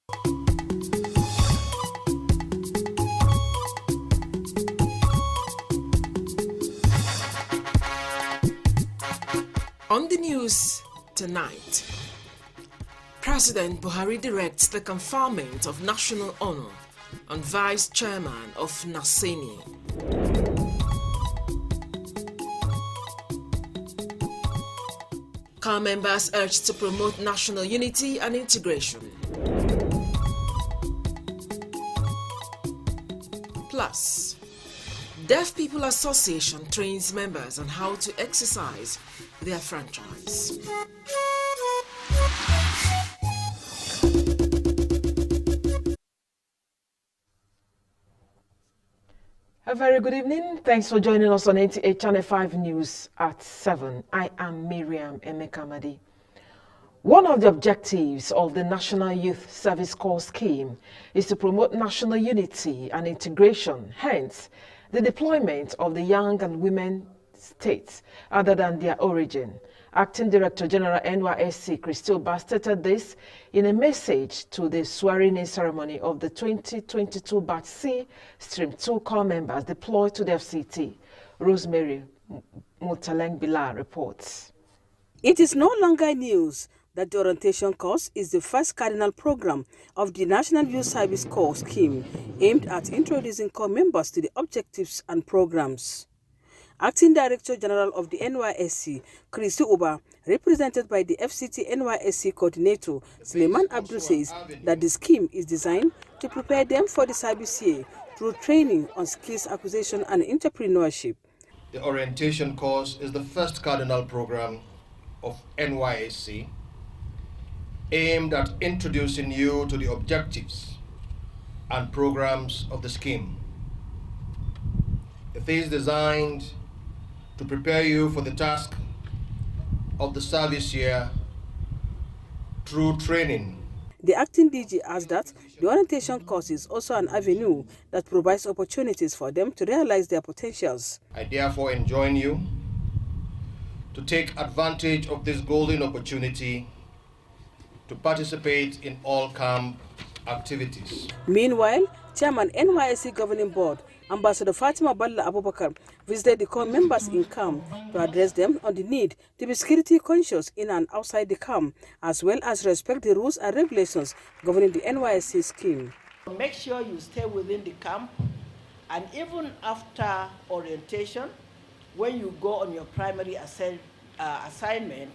On the news tonight, President Buhari directs the conferment of national honor on Vice Chairman of Naseni. CAR members urged to promote national unity and integration. Plus, Deaf People Association trains members on how to exercise their franchise. A very good evening. Thanks for joining us on 88 Channel 5 News at 7. I am Miriam Emekamadi. One of the objectives of the National Youth Service Corps scheme is to promote national unity and integration, hence the deployment of the young and women states other than their origin. Acting Director General NYSC Christy Oba stated this in a message to the swearing-in ceremony of the 2022 Batch C Stream 2 Corps members deployed to the FCT. Rosemary Mutaleng-Bila reports. It is no longer news that the orientation course is the first cardinal program of the National Youth Service Corps scheme aimed at introducing Corps members to the objectives and programs. Acting Director General of the NYSC, Christy Oba, represented by the FCT NYSC Coordinator, Suleiman Abdul, says that the scheme is designed to prepare them for the service year through training on skills acquisition and entrepreneurship. The orientation course is the first cardinal program of NYSC aimed at introducing you to the objectives and programs of the scheme. It is designed to prepare you for the task of the service year through training. The acting DG adds that the orientation course is also an avenue that provides opportunities for them to realize their potentials. I therefore enjoin you to take advantage of this golden opportunity to participate in all camp activities. Meanwhile, Chairman NYSC Governing Board, Ambassador Fatima Balla Abubakar, visited the Corps members in camp to address them on the need to be security conscious in and outside the camp, as well as respect the rules and regulations governing the NYSC scheme. Make sure you stay within the camp, and even after orientation, when you go on your primary assignment,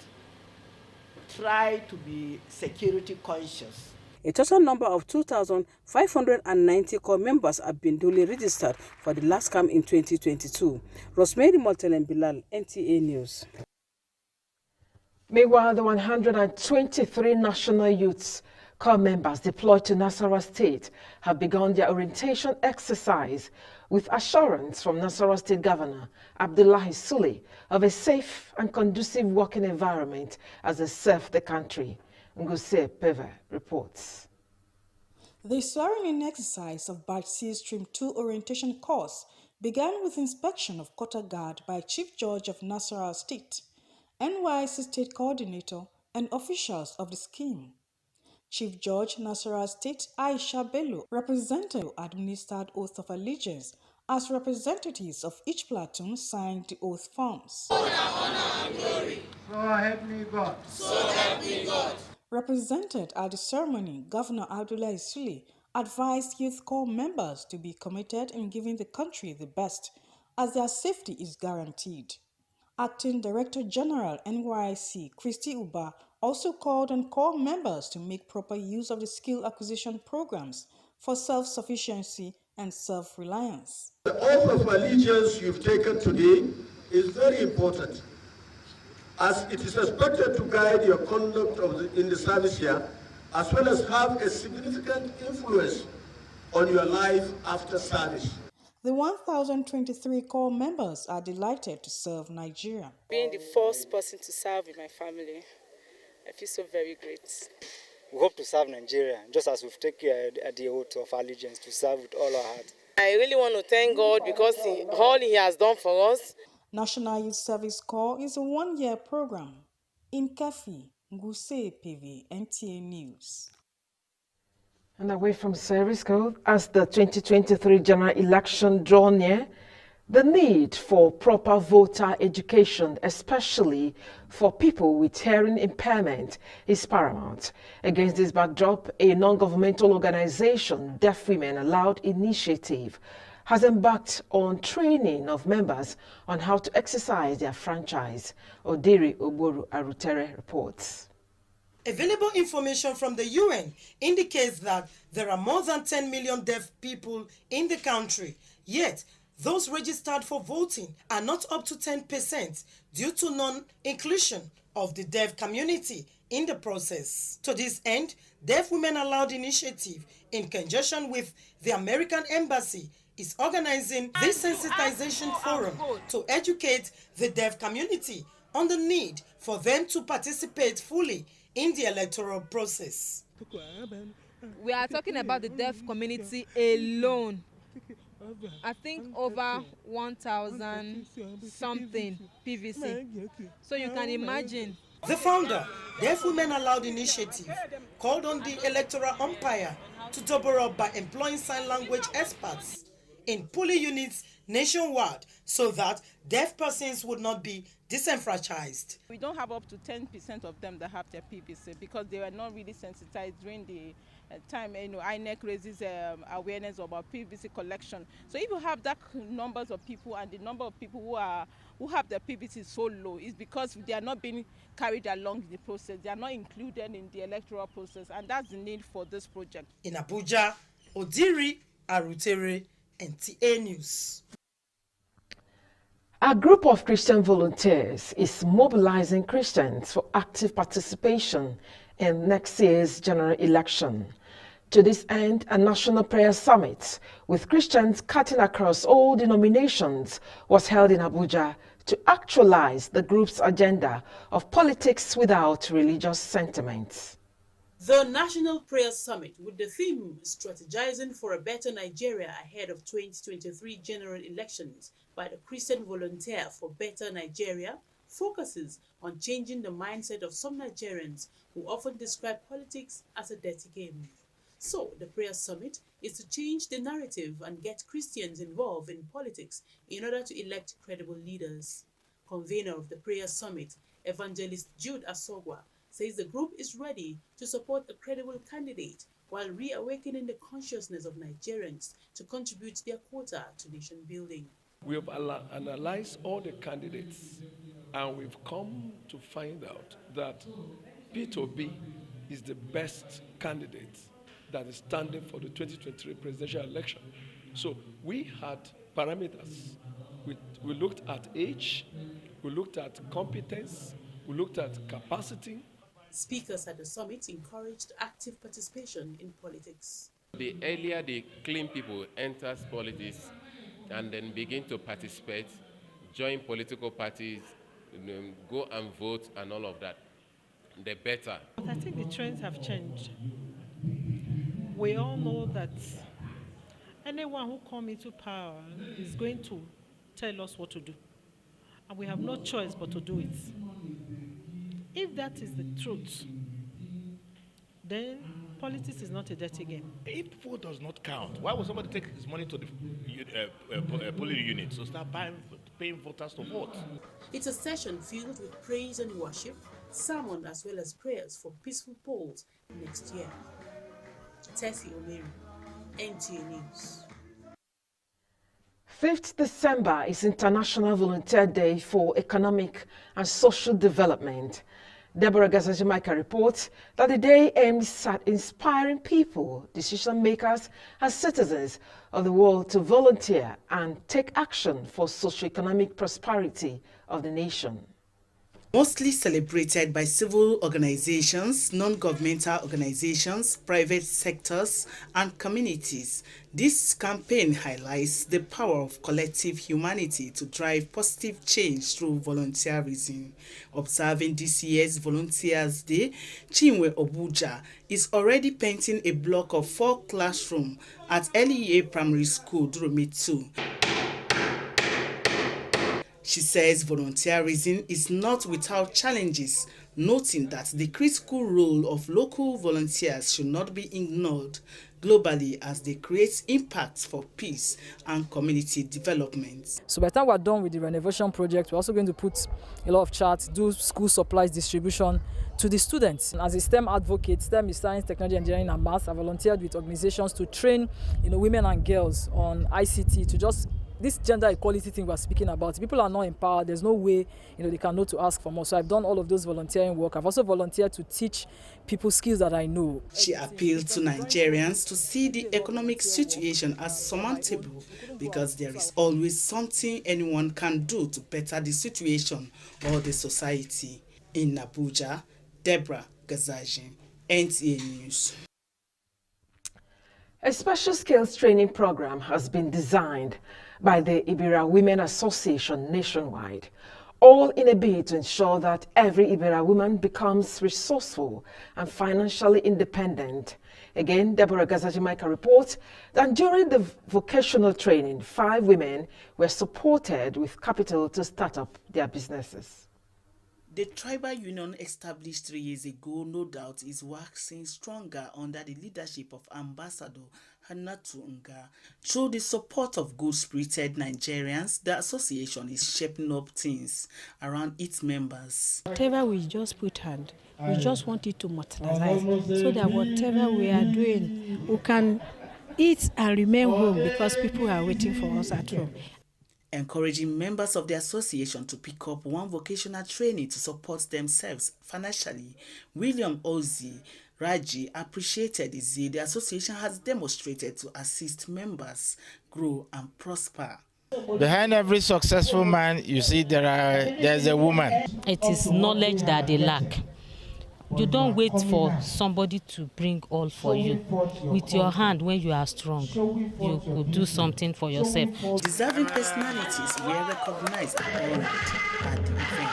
try to be security conscious. A total number of 2,590 Corps members have been duly registered for the last camp in 2022. Rosemary Mutaleng-Bila, NTA News. Meanwhile, the 123 National Youth Corps members deployed to Nasarawa State have begun their orientation exercise with assurance from Nasarawa State Governor Abdullahi Sule of a safe and conducive working environment as they serve the country. Nguse Peve reports. The swearing-in exercise of Batch C Stream 2 orientation course began with inspection of quarter guard by Chief Judge of Nasarawa State, NYSC State Coordinator, and officials of the scheme. Chief Judge Nasarawa State Aisha Bello represented administered oath of allegiance as representatives of each platoon signed the oath forms. Honor and glory. So help me God. So help me God. Represented at the ceremony, Governor Abdullahi Sule advised Youth Corps members to be committed in giving the country the best, as their safety is guaranteed. Acting Director General NYSC Christy Oba also called on Corps members to make proper use of the skill acquisition programs for self-sufficiency and self-reliance. The oath of allegiance you've taken today is very important, as it is expected to guide your conduct in the service year, as well as have a significant influence on your life after service. The 1,023 Corps members are delighted to serve Nigeria. Being the first person to serve in my family, I feel so very great. We hope to serve Nigeria, just as we've taken the oath of allegiance to serve with all our heart. I really want to thank God because all He has done for us. National Youth Service Corps is a one-year program. In Kafi, Nguse PV, NTA News. And away from service code, as the 2023 general election draw near, the need for proper voter education, especially for people with hearing impairment, is paramount. Against this backdrop, a non-governmental organization, Deaf Women Aloud Initiative, has embarked on training of members on how to exercise their franchise. Odiri Oboru Arutere reports. Available information from the UN indicates that there are more than 10 million deaf people in the country, yet those registered for voting are not up to 10% due to non-inclusion of the deaf community in the process. To this end, Deaf Women Aloud Initiative, in conjunction with the American Embassy, is organizing this sensitization forum to educate the deaf community on the need for them to participate fully in the electoral process. We are talking about the deaf community alone. I think over 1,000 something PVC. So you can imagine. The founder, Deaf Women Aloud Initiative, called on the electoral umpire to double up by employing sign language experts in polling units nationwide so that deaf persons would not be disenfranchised. We don't have up to 10% of them that have their PVC because they were not really sensitized during the time. INEC raises awareness about PVC collection. So if you have that numbers of people and the number of people who have their PVC so low, is because they are not being carried along the process. They are not included in the electoral process, and that's the need for this project. In Abuja, Odiri Arutere, NTA News. A group of Christian volunteers is mobilizing Christians for active participation in next year's general election. To this end, a national prayer summit with Christians cutting across all denominations was held in Abuja to actualize the group's agenda of politics without religious sentiments. The National Prayer Summit, with the theme Strategizing for a Better Nigeria Ahead of 2023 General Elections by the Christian Volunteer for Better Nigeria, focuses on changing the mindset of some Nigerians who often describe politics as a dirty game. So, the Prayer Summit is to change the narrative and get Christians involved in politics in order to elect credible leaders. Convener of the Prayer Summit, Evangelist Jude Asogwa, says the group is ready to support a credible candidate while reawakening the consciousness of Nigerians to contribute their quota to nation building. We have analyzed all the candidates and we've come to find out that P2B is the best candidate that is standing for the 2023 presidential election. So we had parameters. We looked at age, we looked at competence, we looked at capacity. Speakers at the summit encouraged active participation in politics. The earlier the clean people enter politics and then begin to participate, join political parties, go and vote and all of that, the better. I think the trends have changed. We all know that anyone who comes into power is going to tell us what to do. And we have no choice but to do it. If that is the truth, then politics is not a dirty game. If vote does not count, why would somebody take his money to the polling unit? So start paying voters to vote. It's a session filled with praise and worship, sermon as well as prayers for peaceful polls next year. Tessie Omeri, NTA News. 5th December is International Volunteer Day for Economic and Social Development. Deborah Gazajimaka reports that the day aims at inspiring people, decision makers, and citizens of the world to volunteer and take action for socio-economic prosperity of the nation. Mostly celebrated by civil organizations, non-governmental organizations, private sectors, and communities, this campaign highlights the power of collective humanity to drive positive change through volunteerism. Observing this year's Volunteers Day, Chinwe Obuja is already painting a block of 4 classrooms at LEA Primary School, Durumi 2. She says volunteerism is not without challenges, noting that the critical role of local volunteers should not be ignored globally as they create impacts for peace and community development. So by the time we're done with the renovation project, we're also going to put a lot of charts, do school supplies distribution to the students. As a STEM advocate, STEM is science, technology, engineering, and maths. I volunteered with organizations to train, women and girls on ICT to just this gender equality thing we're speaking about. People are not empowered. There's no way, they can know to ask for more. So I've done all of those volunteering work. I've also volunteered to teach people skills that I know. She appealed to Nigerians to see the economic situation as surmountable because there is always something anyone can do to better the situation or the society. In Abuja, Deborah Gazaji, NTA News. A special skills training program has been designed by the Ibira Women Association nationwide, all in a bid to ensure that every Ibira woman becomes resourceful and financially independent. Again, Deborah Gazajimaika reports that during the vocational training, 5 women were supported with capital to start up their businesses. The tribal union established 3 years ago, no doubt, is waxing stronger under the leadership of Ambassador Hannatu Nga. Through the support of good-spirited Nigerians, the association is shaping up things around its members. Whatever we just put hand, we just want it to materialize so that whatever we are doing, we can eat and remain home because people are waiting for us at home. Encouraging members of the association to pick up one vocational training to support themselves financially, William Ozi Raji appreciated the zeal the association has demonstrated to assist members grow and prosper. Behind every successful man, you see there's a woman. It is knowledge that they lack. You don't wait for somebody to bring all for you. With your hand, when you are strong, you could do something for yourself. Deserving personalities were recognized and honored at the event.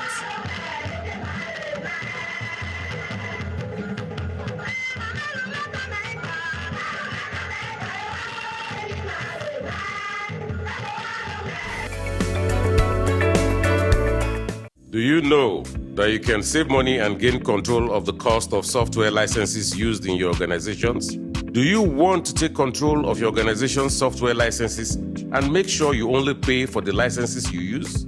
Do you know that you can save money and gain control of the cost of software licenses used in your organizations? Do you want to take control of your organization's software licenses and make sure you only pay for the licenses you use?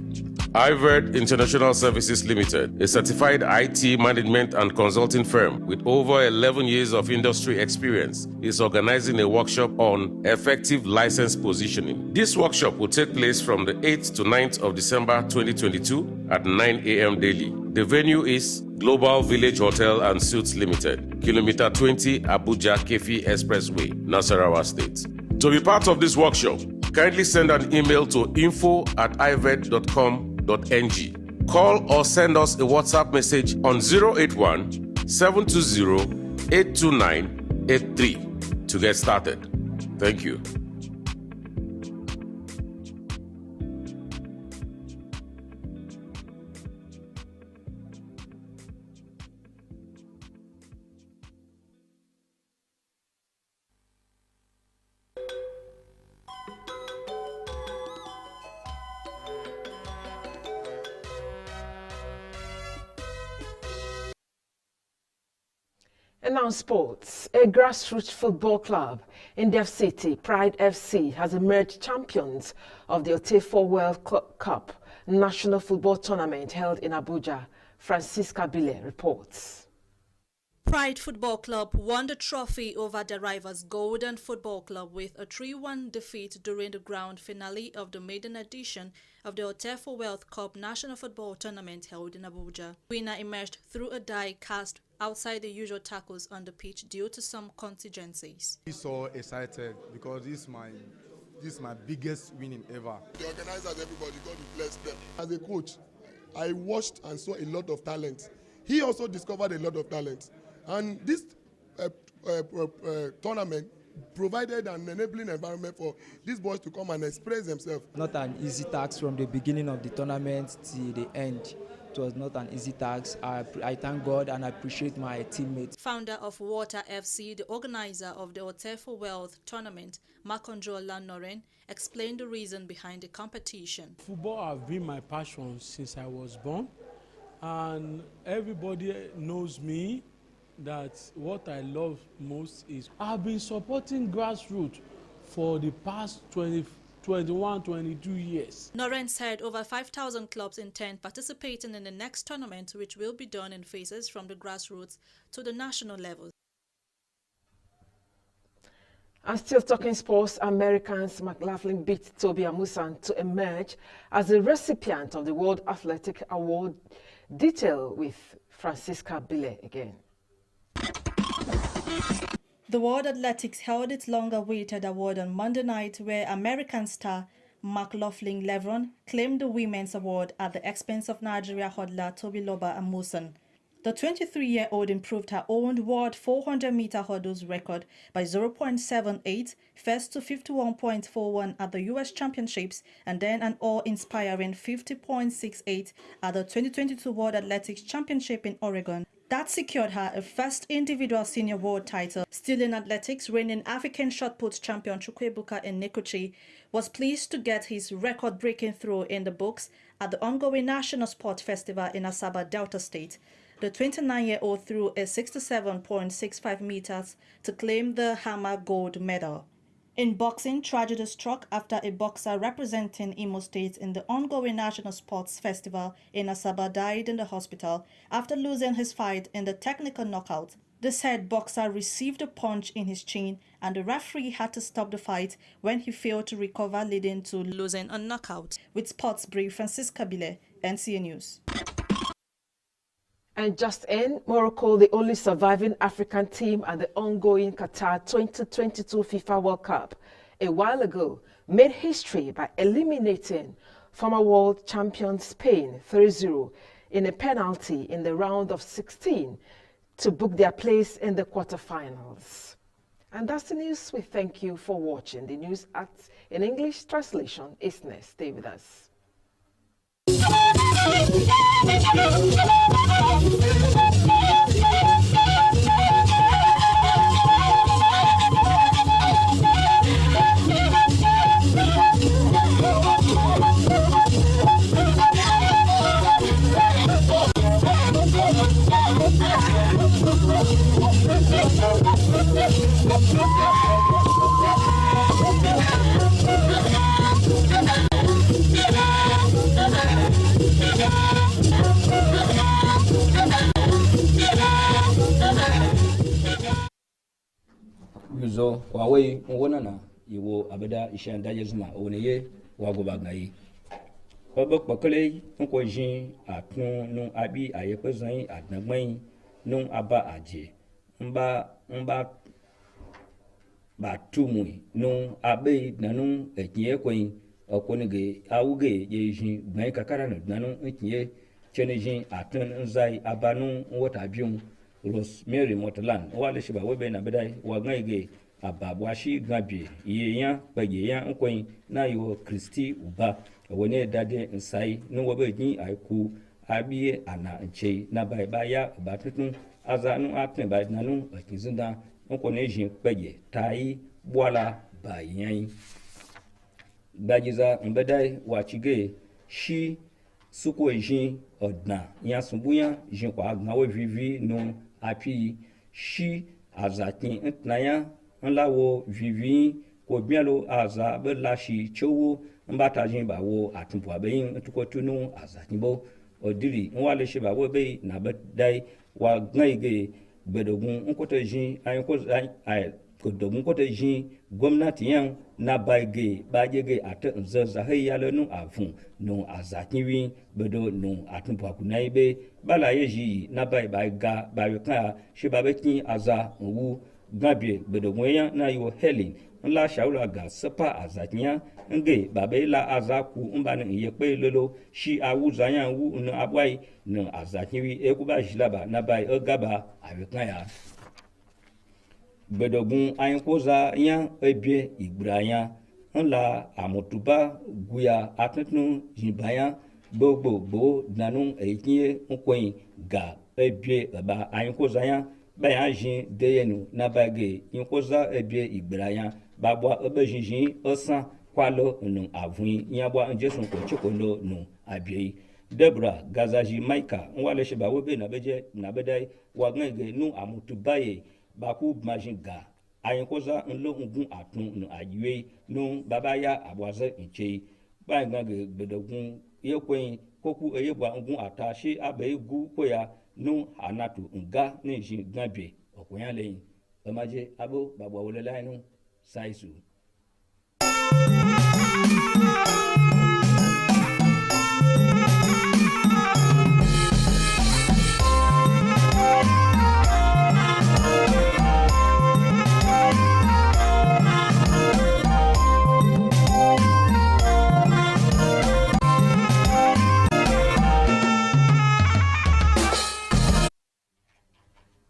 IVERD International Services Limited, a certified IT management and consulting firm with over 11 years of industry experience, is organizing a workshop on effective license positioning. This workshop will take place from the 8th to 9th of December 2022 at 9 a.m. daily. The venue is Global Village Hotel and Suites Limited, Kilometer 20 Abuja Kefi Expressway, Nasarawa State. To be part of this workshop, kindly send an email to info@ived.com.ng. Call or send us a WhatsApp message on 081 720 829 83 to get started. Thank you. And now sports. A grassroots football club in Deaf City, Pride FC, has emerged champions of the Otefo World Cup National Football Tournament held in Abuja. Francisca Bile reports. Pride Football Club won the trophy over the rivals Golden Football Club with a 3-1 defeat during the grand finale of the maiden edition of the Otefo World Cup National Football Tournament held in Abuja. Winner emerged through a die cast outside the usual tackles on the pitch due to some contingencies. I'm so excited because this is my biggest winning ever. The organizers, everybody, God will bless them. As a coach, I watched and saw a lot of talent. He also discovered a lot of talent. And this tournament provided an enabling environment for these boys to come and express themselves. Not an easy task from the beginning of the tournament to the end. It was not an easy task. I thank God and I appreciate my teammates. Founder of Water FC, the organizer of the Otefo World Tournament, Makonjola Noren, explained the reason behind the competition. Football has been my passion since I was born. and everybody knows me that what I love most is I've been supporting grassroots for the past 21, 22 years. Noren said over 5,000 clubs intend participating in the next tournament, which will be done in phases from the grassroots to the national level. And still talking sports, Americans McLaughlin beat Toby Amusan to emerge as the recipient of the World Athletic Award. Detail with Francisca Bille again. The World Athletics held its long-awaited award on Monday night, where American star McLaughlin Levron claimed the women's award at the expense of Nigeria hurdler Tobiloba Amusan. The 23-year-old improved her own world 400-meter hurdles record by 0.78, first to 51.41 at the U.S. Championships, and then an awe-inspiring 50.68 at the 2022 World Athletics Championship in Oregon. That secured her a first individual senior world title. Still in athletics, reigning African shot put champion Chukwuebuka Enekuchi was pleased to get his record-breaking throw in the books at the ongoing National Sport Festival in Asaba, Delta State. The 29-year-old threw a 67.65 meters to claim the Hammer Gold medal. In boxing, tragedy struck after a boxer representing Imo State in the ongoing National Sports Festival in Asaba died in the hospital after losing his fight in the technical knockout. The said boxer received a punch in his chin, and the referee had to stop the fight when he failed to recover, leading to losing a knockout. With sports brief, Francisca Bille, NCA News. And just in, Morocco, the only surviving African team at the ongoing Qatar 2022 FIFA World Cup, a while ago, made history by eliminating former world champion Spain 3-0 in a penalty in the round of 16 to book their place in the quarterfinals. And that's the news. We thank you for watching. The news in English translation is next. Stay with us. Yuzo wawe ngona na iwo abeda ishanda yezuma oneye wagobagai obo pakale nko jin atun nu abi ayepezan adnagban nu aba aje mba batumu nu abe nanu ekiye kwen okonige awuge yejin gban kakara nanu ekiye chenejin atun nzai abanu wota biun Rosemary Motland wale shiba webe na bedai wagaige ababwashi gabie yeyan pageyan nkwen na yo Christy uba wone dade nsai no webe gin aiku abie ana nche na baiba ya batutun azanu atne ba nanu akizinda nkone jin pege tai bwala bayan dajiza mbedai wachige shi suko jin odna yan sumbuyan jin kwa gnawe vivi no api shi azatin ntnaya nlawo vivi ko bialo aza belashi chowo mbata jin bawo atunpo abeyin ntukotunu azatin bo odiri nwale shi bawo be na bedai wa gnaige gbedogun nkoto jin ayiko ay kodogun koto jin gwamnati yan na baige bajege ate nzaza hayalenu avun no azatinwi bedo no atunpo akunaibe bala yeji na bai ga bayuka shibabekin aza nwu gabie bedogun yan na yo Helen nla shaula ga sapa azatinya nge babela azaku mbana yepe lolo shi awuza yan wu no abwai no azatinwi ekuba jilaba na bai ogaba ayuka ya bedogun ayinkoza yan ebie igburayan nla amotuba guya atutun jinbayan gbogbo nanu eyiye nkwen ga ebie ba ayinkoza yan bayan jin deyenu na bage yinkoza ebie igburayan babwa obejinjin osan kwalo nu avun yan bwa njesun ko chikono nu abie Debra Gazaji Maika Nwale Sheba Webe na bedai wagenge nu amutubaye baku majinga ayenkoza nlo ngun atun nu ayiwe nu babaya abwaze nche banga bedogun yekwen koku eyebwa ngun atashi abegu koya nu anatu nga nejin gabe okuyan leyin omaje abo babwa wole lainu saisu.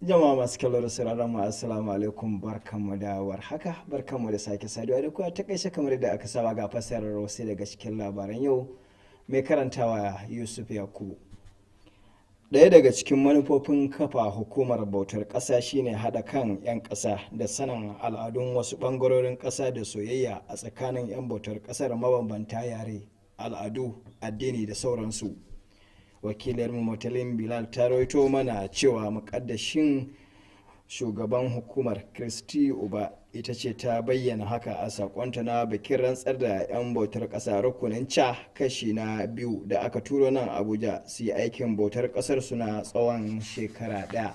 Jama'a masu kallo da sauraron mu assalamu alaikum barkanmu da warhaka barkanmu da sake saduwa da ku a takaice kamar da aka saba ga fasarar wasu daga cikin labaran yau mai karantawa Yusuf Yakubu. Ɗaya daga cikin manufofin kafa hukumar bautar ƙasa shine haɗa kan 'yan ƙasa da sanin al'adun wasu ɓangarorin ƙasa da soyayya a tsakanin 'yan bautar ƙasar mabambanta yare, al'adu, addini da sauransu. Wakilarmu Motalin Bilal ta rawaito mana cewa muƙaddashin shugaban hukumar Kristi Uba ita ce ta bayyana haka a sakonta na bikin rantsar da 'yan bautar ƙasa rukunin ca kashi na 2 da aka turo nan Abuja su yi aikin bautar ƙasar suna tsawon shekara 1.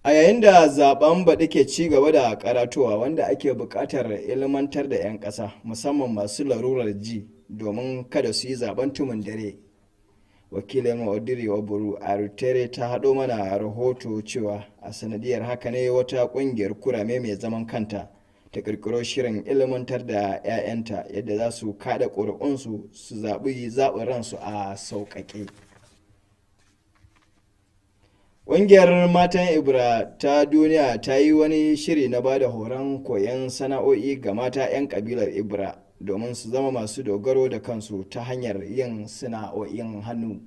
A yayin da zaben baɗi ke ci gaba da karatowa wanda ake buƙatar ilmantar da 'yan ƙasa musamman masu larurar ji domin kada su yi zaben tumun dare. Wakilin Odiri Oburu a Rutere ta haɗo mana rahoto cewa a sanadiyar haka ne wata ƙungiyar kurame mai zaman kanta ta ƙirƙiro shirin ilmantar da 'ya'yanta yadda za su kaɗa ƙuri'unsu su zaɓi ransu a sauƙaƙe. Ƙungiyar Matan Ibra ta duniya ta yi wani shiri na ba da horon koyon sana'o'i ga mata 'yan ƙabilar Ibra domin su zama masu dogaro da kansu ta hanyar yin sana'o'in hannu.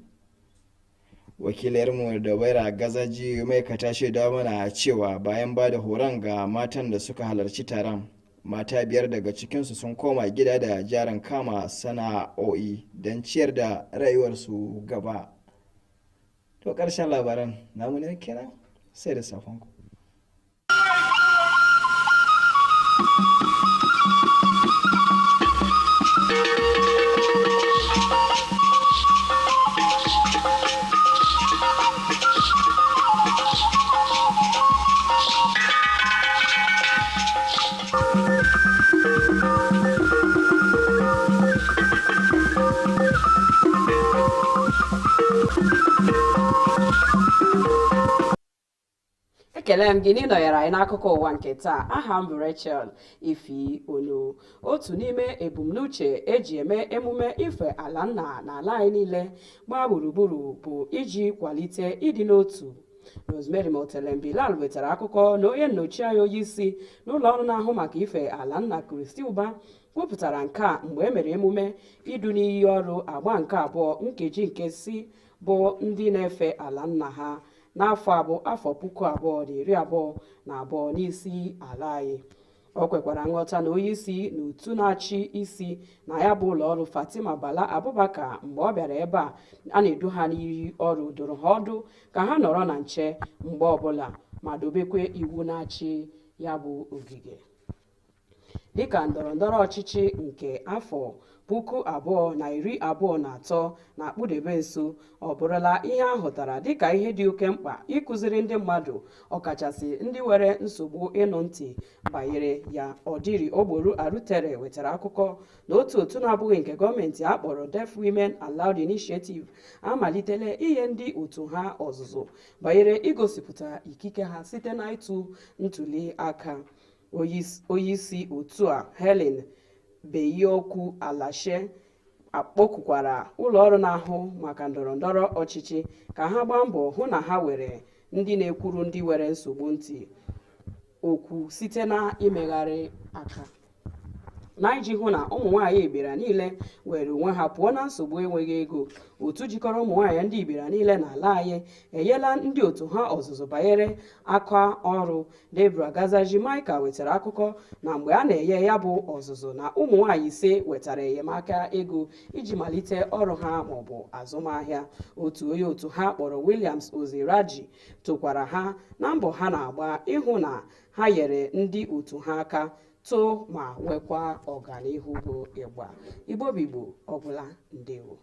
Wakilarmu da Baira Gazaji mai ta shaida mana cewa bayan ba da horon ga matan da suka halarci taron, mata 5 daga cikinsu sun koma gida da jarin kama sana'o'i don ciyar da rayuwarsu gaba. To ƙarshen labaran namu ne kenan sai da safonku. Ekele m gị n'ịnọnyere anyị n'akụkọ ụwa nke taa. Aha m bụ Rachel Ifi Ono. Otu n'ime ebumnuche eji eme emume ife ala nna na ala anyị niile gbaa gburugburu bụ iji kwalite ịdị n'otu. Rosemary Motalin Bilal wetara akụkọ na onye nnọchi anya onye isi n'ụlọ ọrụ na-ahụ maka ife ala nna Kristi Ụba kwupụtara nke a mgbe e mere emume idu n'iyi ọrụ agba nke 2 nkeji nke si bụ ndị na-efe ala nna ha n'afọ abụ afọ 2022 n'isi ala anyị. O kwekwara nghọta na onye isi n'otu na-achị isi na ya bụ ụlọ ọrụ Fatima Bala Abubakar mgbe ọ bịara ebe a na-edu ha n'iyi ọrụ doro ha ọdụ ka ha nọrọ na nche mgbe ọbụla ma dobekwe iwu na-achị ya bụ ogige. Dịka ndọrọndọrọ ọchịchị nke afọ 2023 na-akpụdebe nso, ọ bụrụla ihe a hụtara dịka ihe dị oke mkpa ịkụziri ndị mmadụ ọkachasị ndị nwere nsogbu ịnụ ntị banyere ya. Odiri Ogboro Arutere wetara akụkọ na otu na-abụghị nke gọọmenti akpọrọ Deaf Women Aloud Initiative amalitela inye ndị otu ha ọzụzụ banyere igosipụta ikike ha site na ịtụ ntuli aka. Onyeisi otu a Helen Beyiokwu Alashe akpọkwukwara ụlọọrụ na-ahụ maka ndọrọndọrọ ọchịchị ka ha gbaa mbọ hụ na ha were ndị na-ekwuru ndị nwere nsogbu ntị okwu site na imegharị aka. na iji hụ na ụmụ nwaanyị Ibira niile were onwe ha pụọ na nsogbu enweghị ego. Otu jikọrọ ụmụ nwaanyị ndị Ibira niile n'ala anyị enyela ndị otu ha ọzụzụ banyere aka ọrụ. Debra Gazaji Michael wetara akụkọ na mgbe a na-enye ya bụ ọzụzụ na ụmụ nwaanyị 5 wetara enyemaka ego iji malite ọrụ ha maọbụ azụmahịa. Otu onye otu ha kpọrọ Williams Oziraji tokwara ha na mbọ ha na-agba ịhụ na ha nyere ndị otu ha aka too ma nwekwa ọganihu bụ ịgba. Igbo bigbo ọbụla ndewo.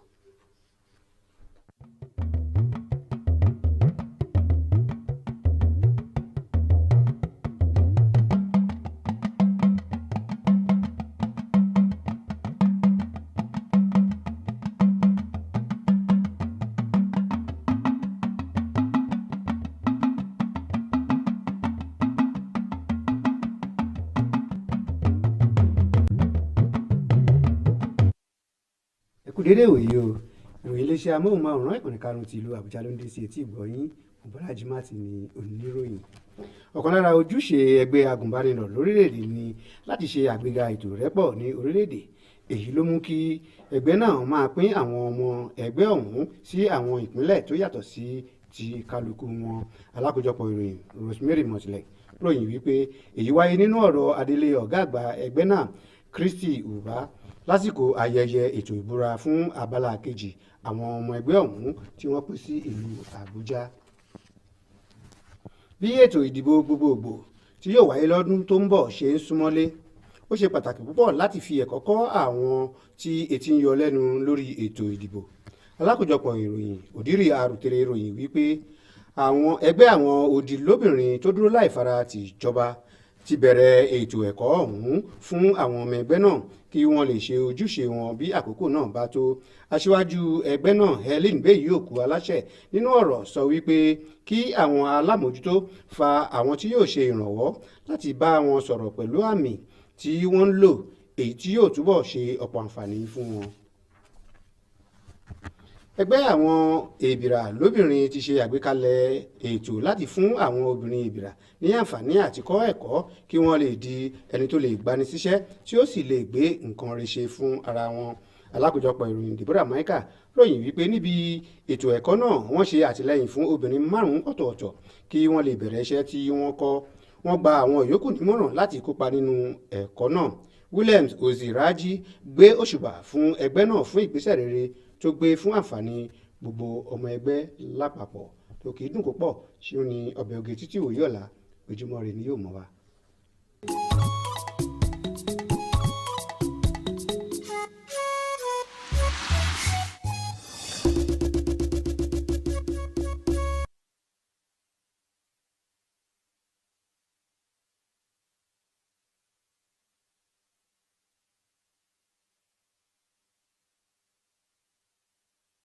Dédé ìwòyí o, ìròyìn iléeṣẹ́ amóhùnmáwòrán ìkànnì karùn-ún ti ìlú Àbújá ló ń dé sí etí ìgbọ̀nyín. Bọ́lájí Mátì ni oníròyìn. Ọ̀kan lára ojúṣe ẹgbẹ́ agùnbánirọ̀ lórílẹ̀‐èdè ni láti ṣe àgbéga ètò ìrẹ́pọ̀ ní orílẹ̀‐èdè. Èyí ló mú kí ẹgbẹ́ náà máa pín àwọn ọmọ ẹgbẹ́ ọ̀hún sí àwọn ìpínlẹ̀ tó yàtọ̀ sí ti kálukú wọn. Alákòójọpọ̀ ìròyìn Rosemary Mọ̀tìlẹ̀ ròyìn wípé èyí wáyé nínú ọ̀rọ̀ adelé ọ̀gá àgbà ẹgbẹ́ náà Christy Uba lásìkò ayẹyẹ ètò ìbúra fún abala kejì àwọn ọmọ ẹgbẹ́ ọ̀hún tí wọ́n pín sí ìlú Àbújá. Bí ètò ìdìbò gbogbogbò tí yóò wáyé lọ́dún tó ń bọ̀ ṣe ń súnmọ́lé, ó ṣe pàtàkì púpọ̀ láti fi ẹ̀kọ́ kọ́ àwọn tí etí ń yọ lẹ́nu lórí ètò ìdìbò. Alákòójọpọ̀ ìròyìn Òdìrí Àrùtẹ̀rẹ̀ ròyìn wípé àwọn ẹgbẹ́ àwọn odi lóbìnrin tó dúró láìfara tìjọba ti bẹ̀rẹ̀ ètò ẹ̀kọ́ ọ̀hún fún àwọn ọmọ ẹgbẹ́ náà kí wọ́n lè ṣe ojúṣe wọn bí àkókò náà bá tó. Aṣíwájú ẹgbẹ́ náà Helen Bayioku aláṣẹ nínú ọ̀rọ̀ sọ wípé kí àwọn alámòjútó fa àwọn tí yóò ṣe ìrànwọ́ láti bá wọn sọ̀rọ̀ pẹ̀lú àmì tí wọ́n ń lò, èyí tí yóò túbọ̀ ṣe ọ̀pọ̀ àǹfààní fún wọn. Ẹgbẹ́ àwọn Ìbìrà lóbìnrin ti ṣe àgbékalẹ̀ ètò láti fún àwọn obìnrin Ìbìrà ní àǹfààní àti kọ́ ẹ̀kọ́ kí wọ́n lè di ẹni tó lè gbani síṣẹ́ tí ó sì lè gbé nǹkan rẹ̀ ṣe fún ara wọn. Alákòójọpọ̀ ìròyìn Deborah Michael ròyìn wípé níbi ètò ẹ̀kọ́ náà wọ́n ṣe àtìlẹ́yìn fún obìnrin 5 ọ̀tọ̀ọ̀tọ̀ kí wọ́n lè bẹ̀rẹ̀ iṣẹ́ tí wọ́n kọ́. Wọ́n gba àwọn yòókù nímọ̀ràn láti kópa nínú ẹ̀kọ́ náà. Williams Oziraji gbé òṣùbà fún ẹgbẹ́ náà fún ìgbésẹ̀ rere tó gbé fún àǹfààní gbogbo ọmọ ẹgbẹ́ lápapọ̀. tó kì í dùn púpọ̀ ṣé ó ní ọbẹ̀ oge títí òye ọ̀la Ojúmọ́ Ire ni yóò mọ́ wa.